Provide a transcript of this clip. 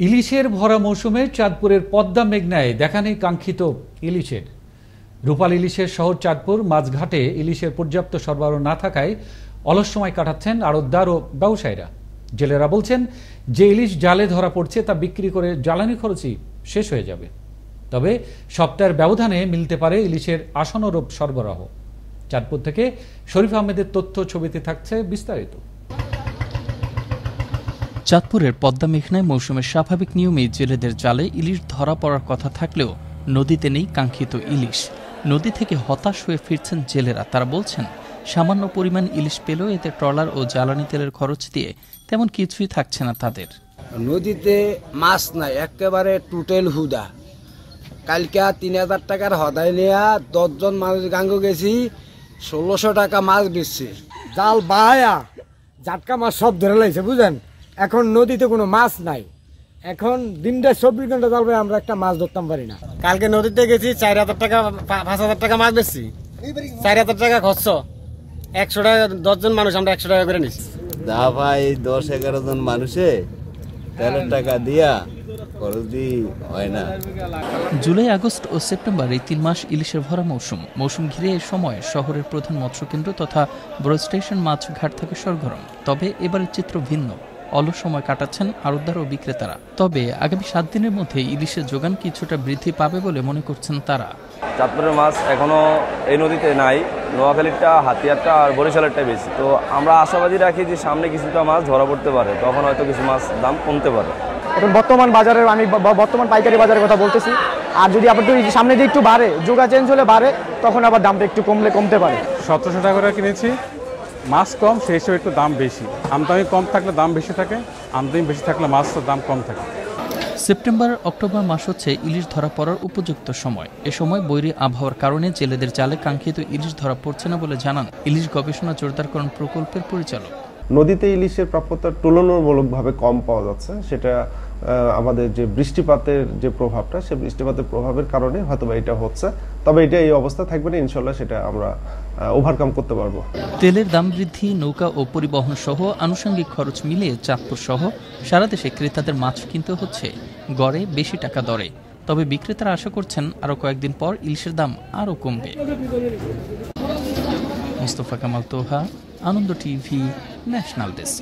ইলিশের ভরা মৌসুমে চাঁদপুরের পদ্মা মেঘনায় দেখা নেই কাঙ্ক্ষিত ইলিশের। রূপাল ইলিশের শহর চাঁদপুর মাছঘাটে ইলিশের পর্যাপ্ত সরবরাহ না থাকায় অলস সময় কাটাচ্ছেন আড়তদার ও ব্যবসায়ীরা। জেলেরা বলছেন, যে ইলিশ জালে ধরা পড়ছে তা বিক্রি করে জ্বালানি খরচই শেষ হয়ে যাবে। তবে সপ্তাহের ব্যবধানে মিলতে পারে ইলিশের আশানুরূপ সরবরাহ। চাঁদপুর থেকে শরীফ আহমেদের তথ্য, ছবিতে থাকছে বিস্তারিত। চাঁদপুরের পদ্মা মেঘনায় মৌসুমের স্বাভাবিক নিয়মেই জেলেদের জালে ইলিশ ধরা পড়ার কথা থাকলেও নদীতে নেই কাঙ্ক্ষিত ইলিশ। নদী থেকে হতাশ হয়ে ফিরছেন জেলেরা। তারা বলছেন, সামান্য পরিমাণ ইলিশ পেলেও এতে ট্রলার ও জ্বালানি তেলের খরচ দিয়ে তেমন কিছুই থাকছে না তাদের। নদীতে মাছ নাই, একেবারে টোটাল হুদা। কালকে 3000 টাকার হদাই নেয়া 10 জন মানুষ গাঙ্গ গেছি, 1600 টাকা মাছ বেচছে। জাল বায়া জাটকা মাছ সব ধরে লাইছে, বুঝেন। এখন নদীতে কোনো মাছ নাই। এখন দিনটা 24 ঘন্টা জাল বাই আমরা একটা মাছ ধরতাম পারি না। কালকে নদীতে গেছি 4000 টাকা 5000 টাকা মাছ বেচছি। 4000 টাকা খরচ, 100 টাকা 10 জন মানুষ আমরা 100 টাকা করে নিচ্ছি। দা ভাই 10-11 জন মানুষে 13 টাকা দিয়া খরচ হয় না। জুলাই, আগস্ট ও সেপ্টেম্বর এই 3 মাস ইলিশের ভরা মৌসুম ঘিরে এই সময় শহরের প্রধান মৎস্যকেন্দ্র তথা বড় স্টেশন মাছঘাট থেকে সরগরম। তবে এবারের চিত্র ভিন্ন। অলস সময় কাটাচ্ছেন আড়তদার ও বিক্রেতারা। তবে আগামী 7 দিনের মধ্যে ইলিশের যোগান কিছুটা বৃদ্ধি পাবে বলে মনে করছেন তারা। চাঁদপুরের মাছ এখনো এই নদীতে নাই, নোয়াখালীরটা, হাতিয়ারটা আর বরিশালেরটা বেশি। তো আমরা আশাবাদী রাখি যে সামনে কিছুটা মাছ ধরা পড়তে পারে, তখন হয়তো কিছু মাছ দাম কমতে পারে। এখন বর্তমান বাজারে, আমি বর্তমান পাইকারি বাজারের কথা বলতেছি, আর যদি আবার সামনে দিয়ে একটু বাড়ে, যোগা চেঞ্জ হলে বাড়ে, তখন আবার দামটা একটু কমতে পারে। 1700 টাকা করে কিনেছি, মাছ কম, সেই হিসেবে একটু দাম বেশি। আমদানি কম থাকলে দাম বেশি থাকে, আমদানি বেশি থাকলে মাছের দাম কম থাকে। সেপ্টেম্বর, অক্টোবর মাস হচ্ছে ইলিশ ধরা পড়ার উপযুক্ত সময়। এ সময় বৈরী আবহাওয়ার কারণে জেলেদের জালে কাঙ্ক্ষিত ইলিশ ধরা পড়ছে না বলে জানান ইলিশ গবেষণা জোরদারকরণ প্রকল্পের পরিচালক। নদীতে ইলিশের প্রাপ্যতা তুলনামূলকভাবে কম পাওয়া যাচ্ছে। সেটা আমাদের যে বৃষ্টিপাতের যে প্রভাবটা, সেই বৃষ্টিপাতের প্রভাবের কারণে হয়তো এটা হচ্ছে। তবে এটা এই অবস্থা থাকবে না, ইনশাল্লাহ সেটা আমরা ওভারকাম করতে পারবো। তেলের দাম বৃদ্ধি, নৌকা ও পরিবহন সহ আনুষঙ্গিক খরচ মিলিয়ে চাঁদপুর সহ সারা দেশে ক্রেতাদের মাছ কিনতে হচ্ছে গড়ে বেশি টাকা দরে। তবে বিক্রেতারা আশা করছেন আরো কয়েকদিন পর ইলিশের দাম আরো কমবে। মুস্তফা কামাল তোহা, আনন্দ টিভি, ন্যাশনাল ডেস্ক।